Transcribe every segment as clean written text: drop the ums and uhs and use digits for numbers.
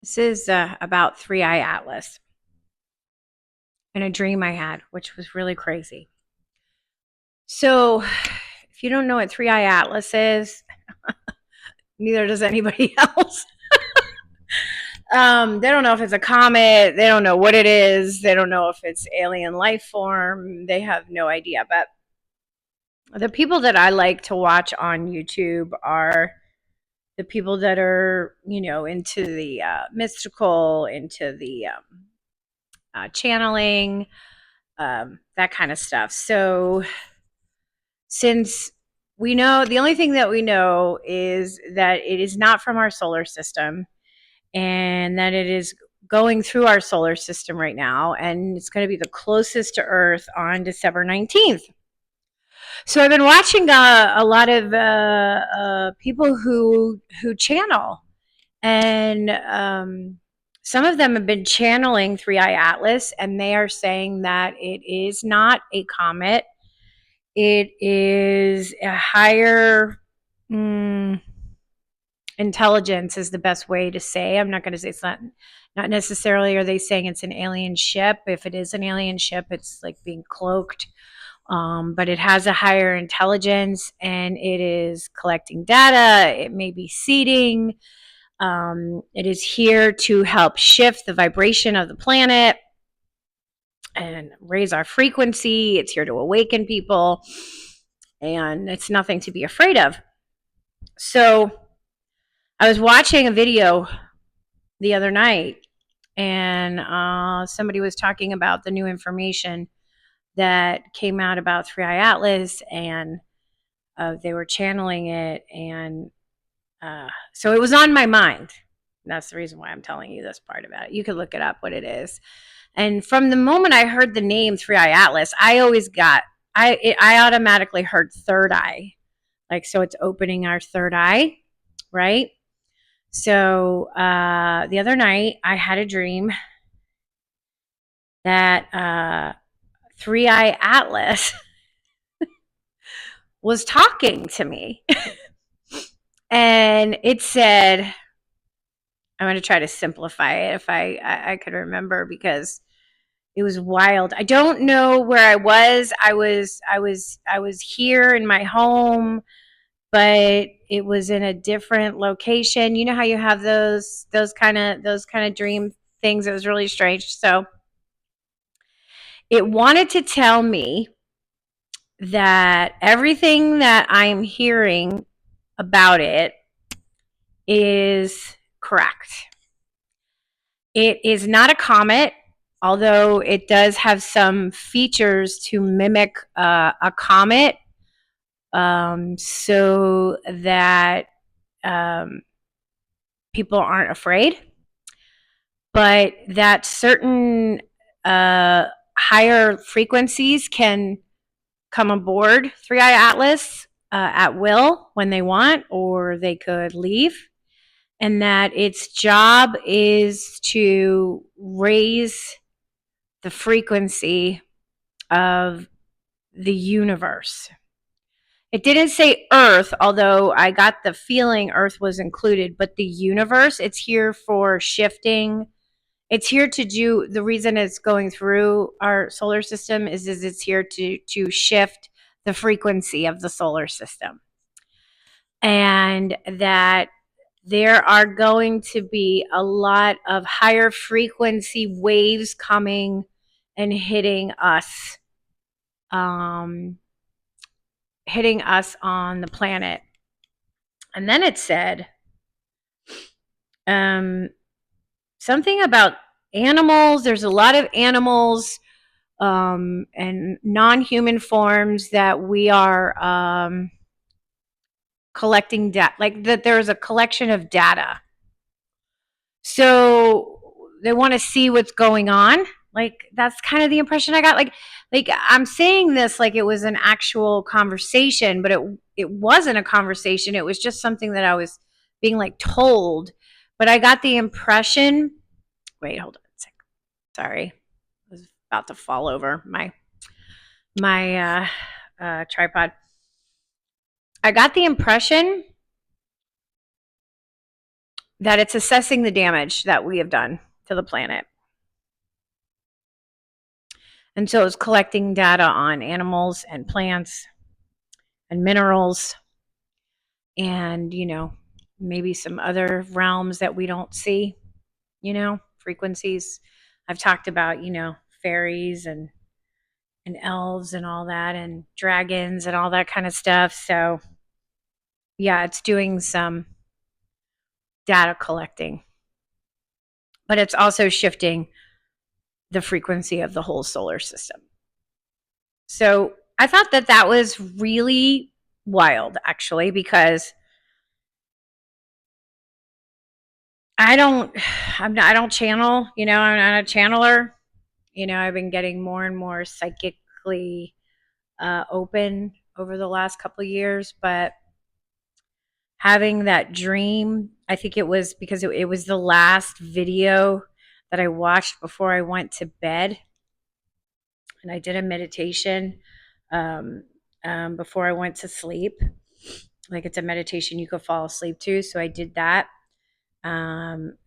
This is about Three-Eye Atlas and a dream I had, which was really crazy. So, if you don't know what Three-Eye Atlas is, neither does anybody else. They don't know if it's a comet. They don't know what it is. They don't know if it's alien life form. They have no idea. But the people that I like to watch on YouTube are the people that are, into the mystical, into the channeling, that kind of stuff. So, since we know, the only thing that we know is that it is not from our solar system and that it is going through our solar system right now, and it's going to be the closest to Earth on December 19th. So I've been watching a lot of people who channel, and some of them have been channeling Three-Eye Atlas, and they are saying that it is not a comet. It is a higher intelligence is the best way to say. I'm not going to say it's not necessarily are they saying it's an alien ship. If it is an alien ship, it's like being cloaked. But it has a higher intelligence and it is collecting data. It may be seeding. It is here to help shift the vibration of the planet and raise our frequency. It's here to awaken people, and it's nothing to be afraid of. So I was watching a video the other night, and somebody was talking about the new information that came out about Three-Eye Atlas, and they were channeling it, and so it was on my mind. That's the reason why I'm telling you this part about it. You could look it up what it is. And from the moment I heard the name Three-Eye Atlas, I automatically heard third eye. Like, so it's opening our third eye, right? So the other night I had a dream that Three-Eye Atlas was talking to me. And it said, I'm going to try to simplify it if I could remember, because it was wild. I don't know where I was. I was here in my home, but it was in a different location. You know how you have those kind of dream things? It was really strange. So it wanted to tell me that everything that I'm hearing about it is correct. It is not a comet, although it does have some features to mimic a comet, so that people aren't afraid. But that certain higher frequencies can come aboard Three-Eye Atlas at will when they want, or they could leave. And that its job is to raise the frequency of the universe. It didn't say Earth, although I got the feeling Earth was included, but the universe, it's here for shifting. It's here to do, the reason it's going through our solar system is it's here to shift the frequency of the solar system. And that there are going to be a lot of higher frequency waves coming and hitting us on the planet. And then it said something about animals. There's a lot of animals and non-human forms that we are collecting data, like that there's a collection of data. So they want to see what's going on. Like, that's kind of the impression I got. Like I'm saying this like it was an actual conversation, but it wasn't a conversation. It was just something that I was being like told. But I got the impression. Wait, hold on a second. Sorry, I was about to fall over my tripod. I got the impression that it's assessing the damage that we have done to the planet. And so it's collecting data on animals and plants and minerals and, maybe some other realms that we don't see, frequencies. I've talked about, fairies and elves and all that and dragons and all that kind of stuff. So yeah, it's doing some data collecting, but it's also shifting the frequency of the whole solar system. So I thought that was really wild, actually, because I don't channel, I'm not a channeler. I've been getting more and more psychically open over the last couple of years, but having that dream, I think it was because it was the last video that I watched before I went to bed. And I did a meditation before I went to sleep. Like, it's a meditation you could fall asleep to. So I did that.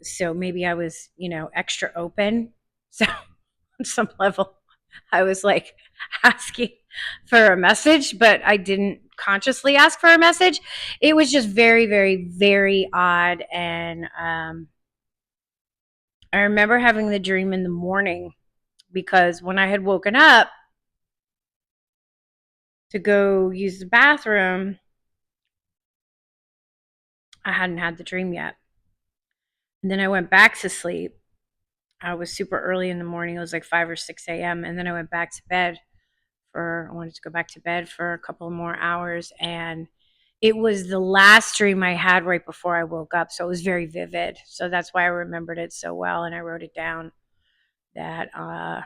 So maybe I was, extra open. So on some level, I was like asking for a message, but I didn't consciously ask for a message. It was just very, very, very odd. And I remember having the dream in the morning because when I had woken up to go use the bathroom, I hadn't had the dream yet. And then I went back to sleep. I was super early in the morning. It was like 5 or 6 a.m. And then I went back to bed I wanted to go back to bed for a couple more hours. And it was the last dream I had right before I woke up. So it was very vivid. So that's why I remembered it so well. And I wrote it down that, I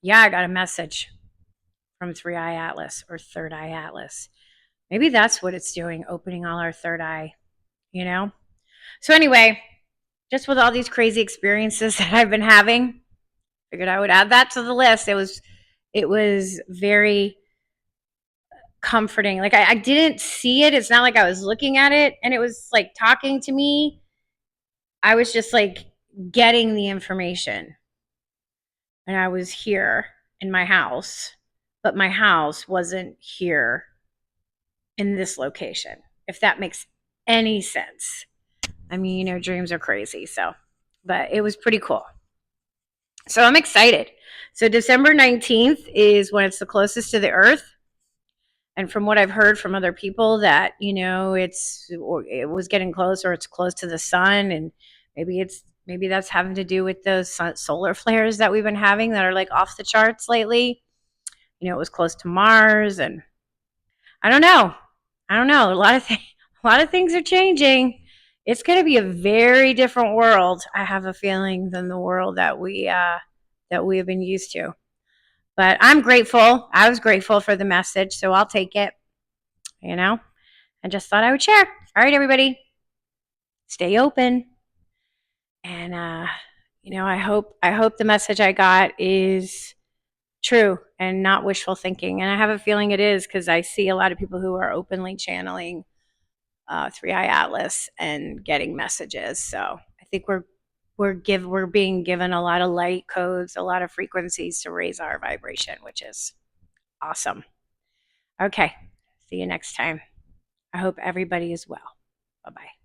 got a message from Three-Eye Atlas or Third Eye Atlas. Maybe that's what it's doing, opening all our third eye, So anyway, just with all these crazy experiences that I've been having, figured I would add that to the list. It was very comforting. Like, I didn't see it. It's not like I was looking at it and it was like talking to me. I was just like getting the information. And I was here in my house, but my house wasn't here in this location, if that makes any sense. I mean, dreams are crazy. But it was pretty cool. So I'm excited. So December 19th is when it's the closest to the Earth. And from what I've heard from other people that, it was getting close, or it's close to the sun. And maybe that's having to do with those solar flares that we've been having that are like off the charts lately. It was close to Mars, and I don't know. A lot of things are changing. It's going to be a very different world, I have a feeling, than the world that we have been used to. But I'm grateful. I was grateful for the message, so I'll take it. I just thought I would share. All right, everybody, stay open. And I hope the message I got is true and not wishful thinking. And I have a feeling it is, because I see a lot of people who are openly channeling Three-Eye Atlas and getting messages. So I think we're being given a lot of light codes, a lot of frequencies to raise our vibration, which is awesome. Okay, see you next time. I hope everybody is well. Bye-bye.